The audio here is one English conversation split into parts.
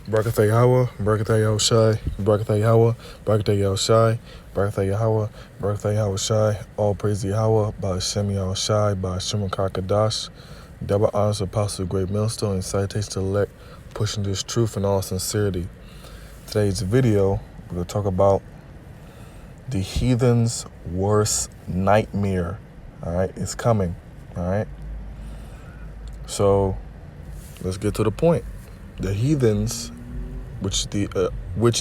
Barakatah Yahweh, Barakatah Yahushai, Barakatah Yahweh, Barakatah Yahushai, Barakatah Yahweh, Barakatah Yahushai. All praise to Yahweh, by Hashem Yahushai, by Hashem Kakadash. Double honors to Apostle Great Millstone and citation to elect, pushing this truth in all sincerity. Today's video, we're going to talk about the heathen's worst nightmare. All right, it's coming. All right. So let's get to the point. The heathens, which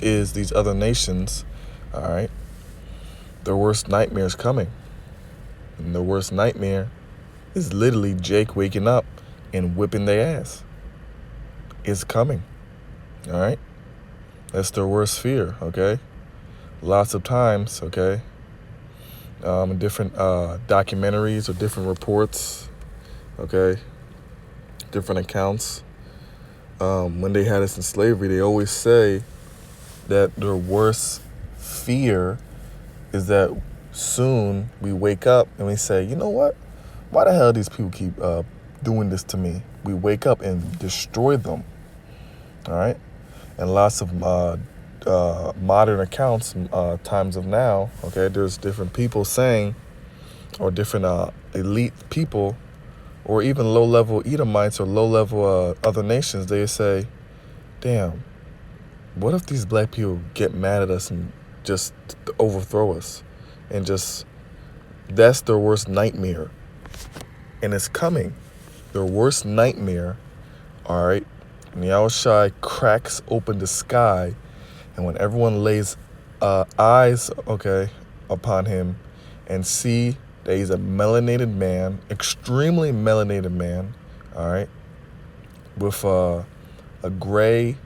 is these other nations, all right, their worst nightmare is coming. And their worst nightmare is literally Jake waking up and whipping their ass. It's coming, all right? That's their worst fear, okay? Lots of times, okay, in different documentaries or different reports, okay, different accounts, when they had us in slavery, they always say that their worst fear is that soon we wake up and we say, you know what? Why the hell these people keep doing this to me? We wake up and destroy them, all right? And lots of modern accounts, times of now, okay, there's different people saying, or different elite people, or even low-level Edomites or low-level other nations, they say, damn, what if these black people get mad at us and just overthrow us? And just, that's their worst nightmare. And it's coming. Their worst nightmare, all right? And Yahushai cracks open the sky, and when everyone lays eyes, okay, upon him and see that he's a melanated man, extremely melanated man, all right, with a gray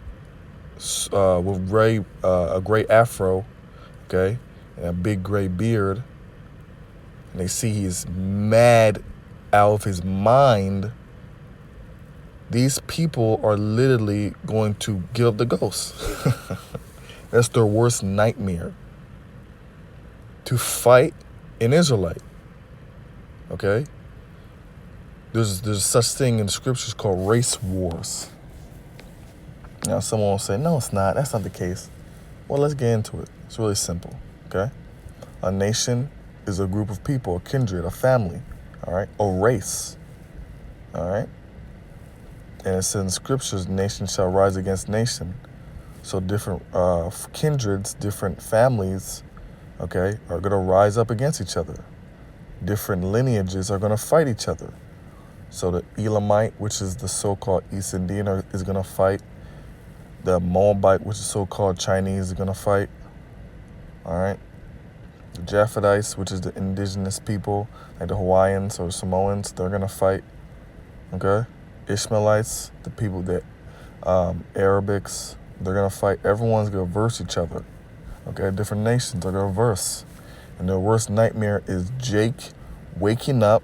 afro, okay, and a big gray beard, and they see he's mad out of his mind, these people are literally going to give up the ghost. That's their worst nightmare. To fight an Israelite. Okay? There's such thing in the scriptures called race wars. Now someone will say, no, it's not. That's not the case. Well, let's get into it. It's really simple. Okay? A nation is a group of people, a kindred, a family. All right? A race. All right? And it says in scriptures, nation shall rise against nation. So different kindreds, different families, okay, are going to rise up against each other. Different lineages are going to fight each other. So the Elamite, which is the so-called East Indian, is going to fight. The Moabite, which is so-called Chinese, is going to fight. All right. The Japhetites, which is the indigenous people, like the Hawaiians or Samoans, they're going to fight. Okay. Ishmaelites, the people that, Arabics, they're going to fight. Everyone's going to verse each other. Okay, different nations are going to verse. And their worst nightmare is Jake waking up,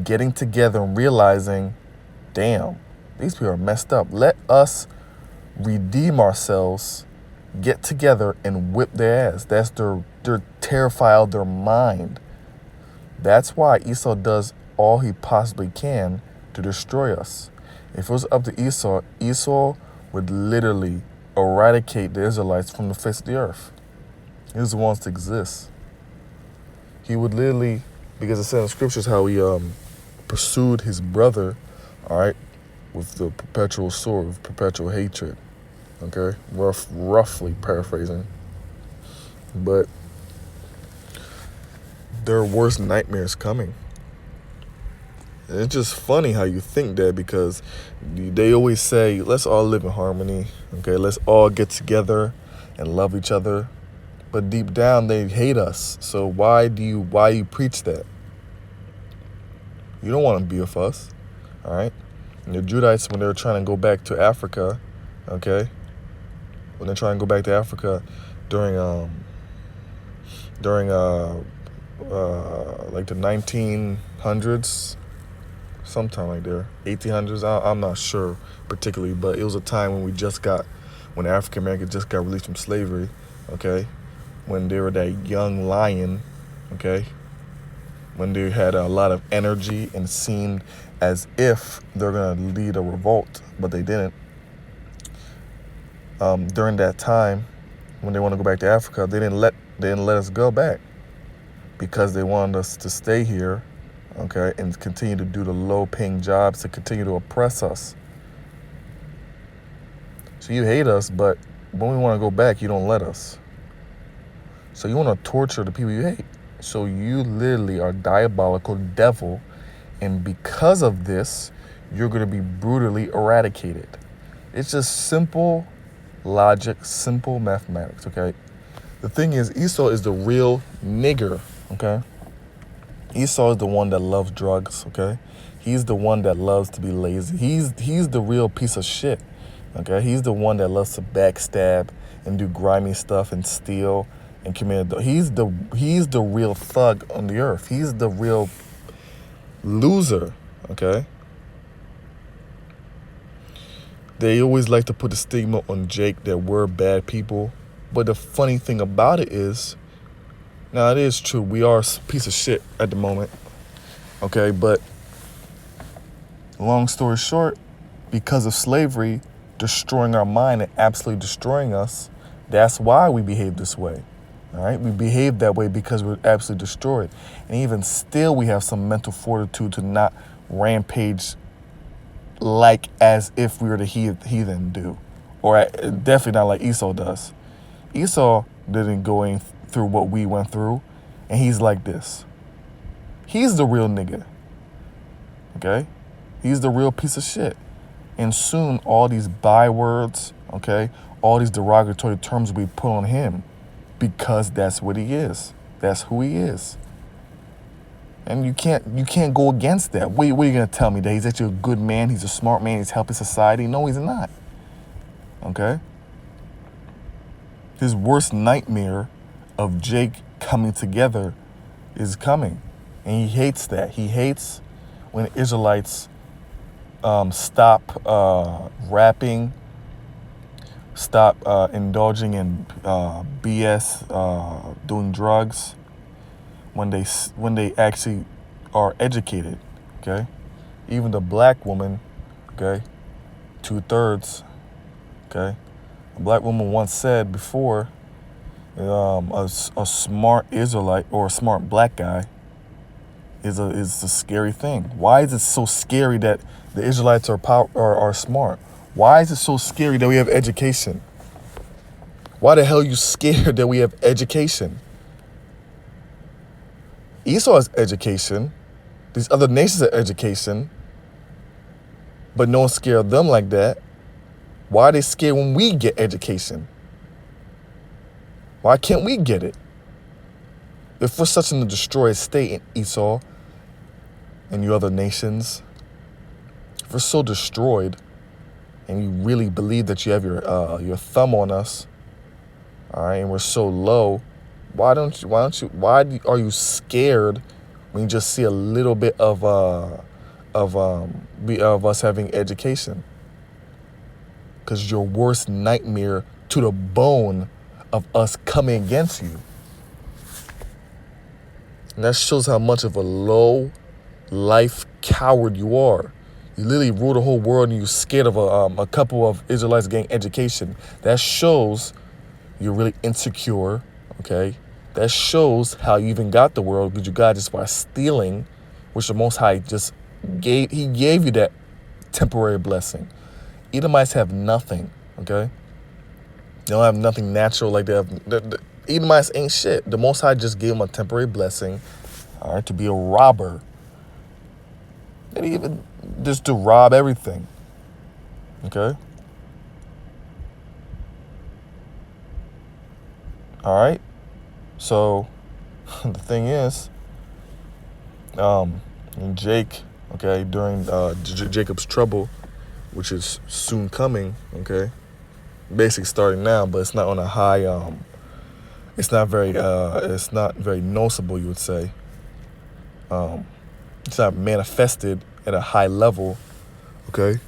getting together and realizing, damn, these people are messed up. Let us redeem ourselves, get together and whip their ass. That's they're terrified out of their mind. That's why Esau does all he possibly can to destroy us. If it was up to Esau, Esau would literally eradicate the Israelites from the face of the earth. He was the ones to exist. He would literally, because it said in the scriptures how he pursued his brother, all right, with the perpetual sword, with perpetual hatred. Okay, roughly paraphrasing. But their worst nightmare is coming. And it's just funny how you think that, because they always say, let's all live in harmony. Okay, let's all get together and love each other. But deep down, they hate us. So why you preach that? You don't want to be with us, all right? And the Judites, when they were trying to go back to Africa, okay, when they're trying to go back to Africa during like the 1900s, sometime like there, 1800s, I'm not sure particularly, but it was a time when African Americans just got released from slavery, okay, when they were that young lion, okay, when they had a lot of energy and seemed as if they're going to lead a revolt, but they didn't. during that time when they want to go back to Africa, they didn't let us go back because they wanted us to stay here, okay, and continue to do the low-paying jobs to continue to oppress us. So you hate us, but when we want to go back, you don't let us. So you want to torture the people you hate. So you literally are a diabolical devil, and because of this, you're going to be brutally eradicated. It's just simple logic, simple mathematics, okay? The thing is, Esau is the real nigger, okay? Esau is the one that loves drugs, okay? He's the one that loves to be lazy. He's the real piece of shit, okay? He's the one that loves to backstab and do grimy stuff and steal and commit. He's the real thug on the earth. He's the real loser, okay? They always like to put the stigma on Jake that we're bad people. But the funny thing about it is, now it is true, we are a piece of shit at the moment, okay? But long story short, because of slavery destroying our mind and absolutely destroying us, that's why we behave this way, all right? We behave that way because we're absolutely destroyed. And even still, we have some mental fortitude to not rampage like as if we were the heathen do, or definitely not like Esau does. Esau didn't go through what we went through, and he's like this. He's the real nigga, okay? He's the real piece of shit. And soon, all these bywords, okay, all these derogatory terms we put on him, because that's what he is. That's who he is. And you can't go against that. What are you going to tell me? That he's actually a good man, he's a smart man, he's helping society? No, he's not. Okay? His worst nightmare of Jake coming together is coming. And he hates that. He hates when Israelites stop rapping, stop indulging in BS, doing drugs, when they actually are educated, okay? Even the black woman, okay, 2/3, okay? A black woman once said before, a smart Israelite or a smart black guy is a scary thing. Why is it so scary that the Israelites are smart? Why is it so scary that we have education? Why the hell are you scared that we have education? Esau has education. These other nations have education. But no one's scared of them like that. Why are they scared when we get education? Why can't we get it? If we're such in a destroyed state in Esau and you other nations, if we're so destroyed and you really believe that you have your thumb on us, all right, and we're so low, why are you scared when you just see a little bit of us having education? Because your worst nightmare to the bone of us coming against you. And that shows how much of a low life coward you are. You literally rule the whole world and you're scared of a couple of Israelites getting education. That shows you're really insecure, okay? That shows how you even got the world, because you got it just by stealing, which the Most High just gave. He gave you that temporary blessing. Edomites have nothing, okay? They don't have nothing natural like that. The Edomites ain't shit. The Most High just gave them a temporary blessing, all right, to be a robber. And even just to rob everything, okay? All right? So, the thing is, Jake, okay, during Jacob's trouble, which is soon coming, okay, basically starting now, but it's not on a high, it's not very noticeable, you would say. It's not manifested at a high level, okay?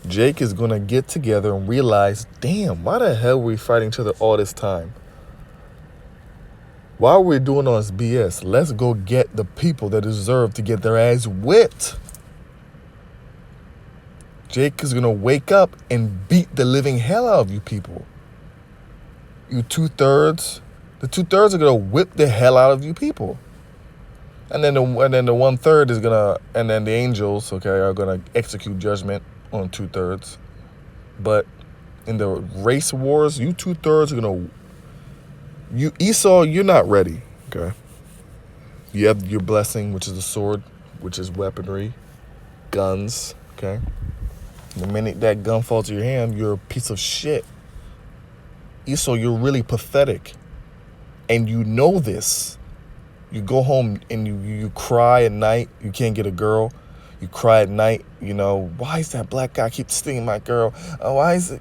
Jake is going to get together and realize, damn, why the hell were we fighting each other all this time? Why are we doing all this BS? Let's go get the people that deserve to get their ass whipped. Jake is going to wake up and beat the living hell out of you people. You 2/3. The 2/3 are gonna whip the hell out of you people. And then the 1/3 is gonna, and then the angels, okay, are gonna execute judgment on 2/3. But in the race wars, you 2/3 are gonna, you Esau, you're not ready, okay. You have your blessing, which is the sword, which is weaponry, guns, okay. The minute that gun falls to your hand, you're a piece of shit. Esau, you're really pathetic, and you know this. You go home and you cry at night. You can't get a girl. You cry at night. You know, why is that black guy keep stinging my girl? Why is it?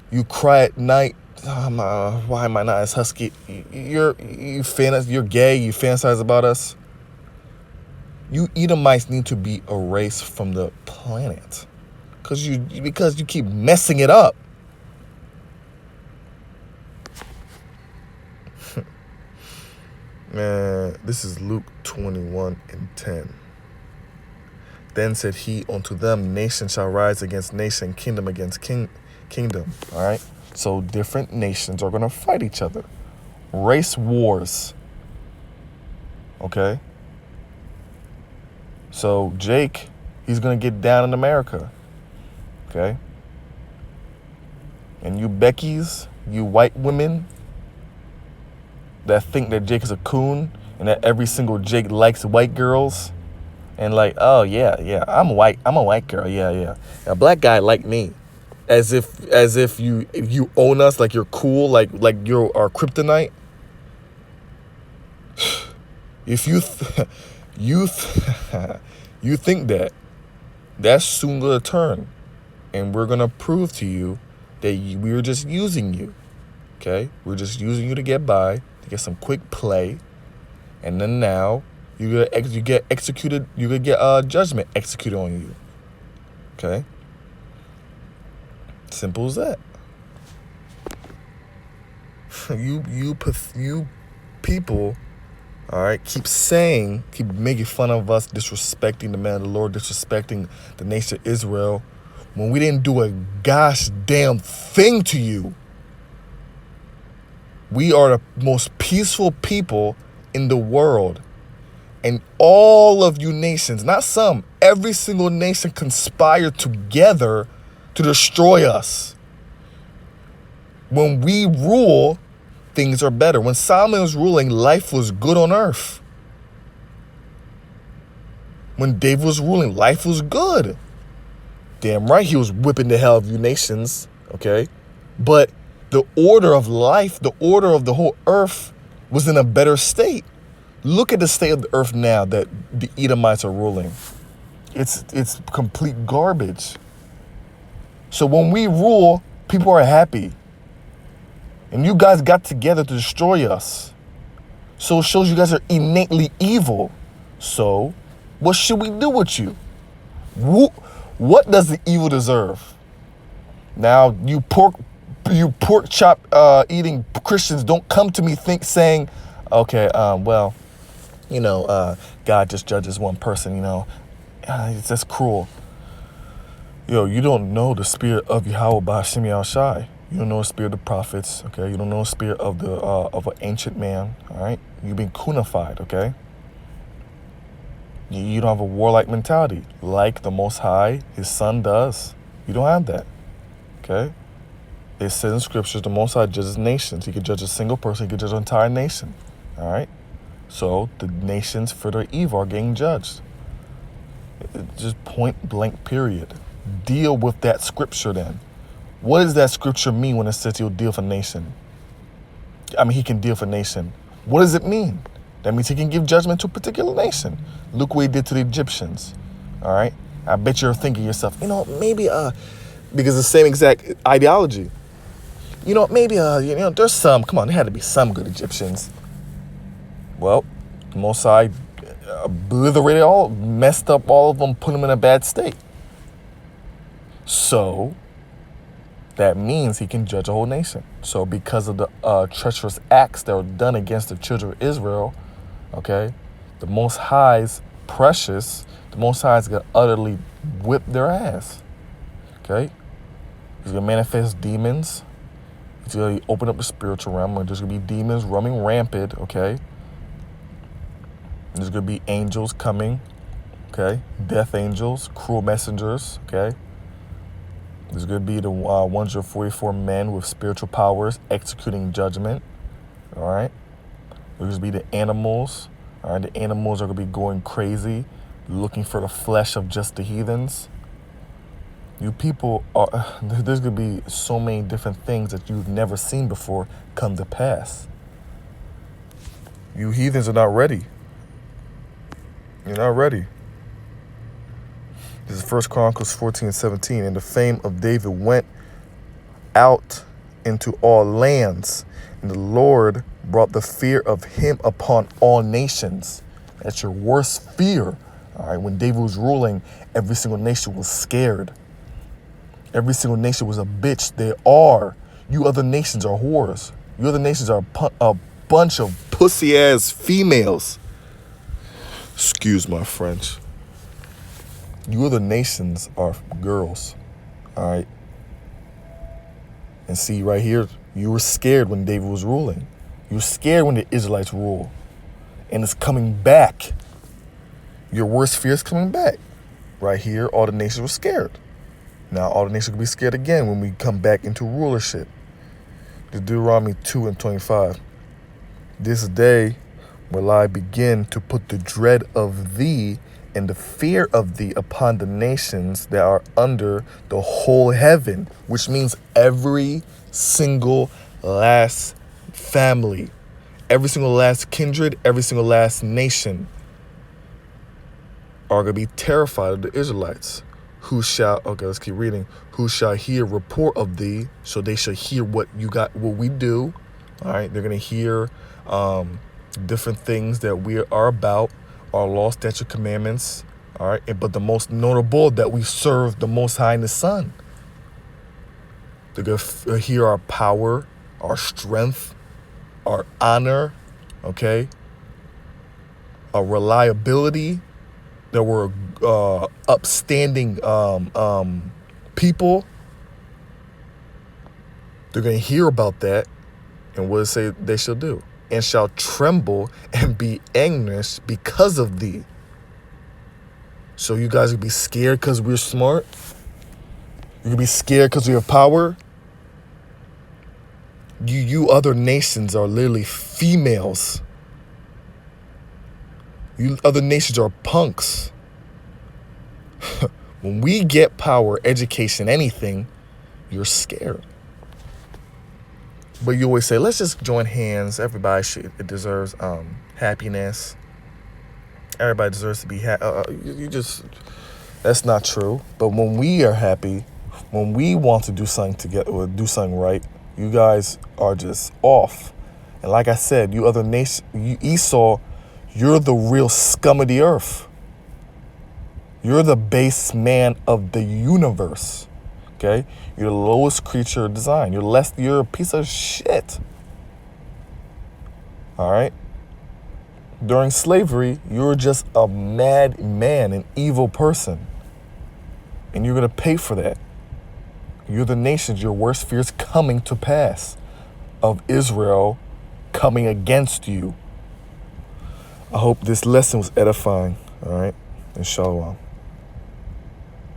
You cry at night. Why am I not as husky? You're gay. You fantasize about us. You Edomites need to be erased from the planet because you keep messing it up. Man, this is Luke 21:10. Then said he unto them, nation shall rise against nation, kingdom against kingdom. All right? So different nations are going to fight each other. Race wars. Okay? So Jake, he's going to get down in America. Okay? And you Beckys, you white women that think that Jake is a coon and that every single Jake likes white girls and like, oh yeah, I'm a white girl, yeah. A black guy like me, as if you own us, like you're cool, like you're our kryptonite. If you think that's soon gonna turn, and we're gonna prove to you that we're just using you. Okay, we're just using you to get by, to get some quick play, and then now you get executed. You could get judgment executed on you. Okay, simple as that. you people, all right, keep making fun of us, disrespecting the man of the Lord, disrespecting the nation of Israel, when we didn't do a gosh damn thing to you. We are the most peaceful people in the world. And all of you nations, not some, every single nation conspired together to destroy us. When we rule, things are better. When Solomon was ruling, life was good on earth. When David was ruling, life was good. Damn right he was whipping the hell of you nations, okay? But the order of life, the order of the whole earth was in a better state. Look at the state of the earth now that the Edomites are ruling. It's complete garbage. So when we rule, people are happy. And you guys got together to destroy us. So it shows you guys are innately evil. So what should we do with you? What does the evil deserve? Now, you pork chop eating Christians, don't come to me saying, okay, well, God just judges one person, it's just cruel. You don't know the spirit of Yahweh B'Hashem Yahushai. You don't know the spirit of the prophets, okay? You don't know the spirit of an ancient man, all right? You've been coonified, okay? You don't have a warlike mentality like the Most High, his son does. You don't have that, okay? It says in scriptures, the Most High judges nations. He could judge a single person. He could judge an entire nation, all right? So the nations for their evil are getting judged. Just point blank period. Deal with that scripture then. What does that scripture mean when it says he'll deal for nation? I mean, he can deal for nation. What does it mean? That means he can give judgment to a particular nation. Look what he did to the Egyptians, all right? I bet you're thinking to yourself, maybe, because the same exact ideology. Maybe, there's some, come on, there had to be some good Egyptians. Well, the Most High obliterated messed up all of them, put them in a bad state. So that means he can judge a whole nation. So because of the treacherous acts that were done against the children of Israel, okay, the Most High's precious, the Most High is going to utterly whip their ass, okay? He's going to manifest demons. It's going to open up the spiritual realm. There's going to be demons roaming rampant, okay? There's going to be angels coming, okay? Death angels, cruel messengers, okay? There's going to be the 144 men with spiritual powers executing judgment, all right? There's going to be the animals, all right? The animals are going to be going crazy, looking for the flesh of just the heathens. You people are, there's going to be so many different things that you've never seen before come to pass. You heathens are not ready. You're not ready. This is 1 Chronicles 14:17. And the fame of David went out into all lands, and the Lord brought the fear of him upon all nations. That's your worst fear. All right, when David was ruling, every single nation was scared. Every single nation was a bitch. They are. You other nations are whores. You other nations are a bunch of pussy-ass females. Excuse my French. You other nations are girls. All right? And see, right here, you were scared when David was ruling. You were scared when the Israelites rule. And it's coming back. Your worst fear is coming back. Right here, all the nations were scared. Now all the nations will be scared again when we come back into rulership. Deuteronomy 2:25. This day will I begin to put the dread of thee and the fear of thee upon the nations that are under the whole heaven, which means every single last family, every single last kindred, every single last nation are going to be terrified of the Israelites. Let's keep reading. Who shall hear report of thee? So they shall hear what we do. All right. They're going to hear different things that we are about, our law, statute, commandments. All right. But the most notable that we serve the Most High and the Son. They're going to hear our power, our strength, our honor. Okay. Our reliability. That we're upstanding people. They're going to hear about that. And what does it say they shall do? And shall tremble and be anxious because of thee. So you guys will be scared because we're smart? You're going to be scared because we have power? You other nations are literally females. You other nations are punks. When we get power, education, anything, you're scared. But you always say, let's just join hands. Everybody it deserves happiness. Everybody deserves to be happy. That's not true. But when we are happy, when we want to do something together or do something right, you guys are just off. And like I said, you other nation, Esau, you're the real scum of the earth. You're the base man of the universe. Okay? You're the lowest creature of design. You're a piece of shit. All right? During slavery, you were just a mad man, an evil person. And you're going to pay for that. You're the nations, your worst fears coming to pass of Israel coming against you. I hope this lesson was edifying, all right? And shalom.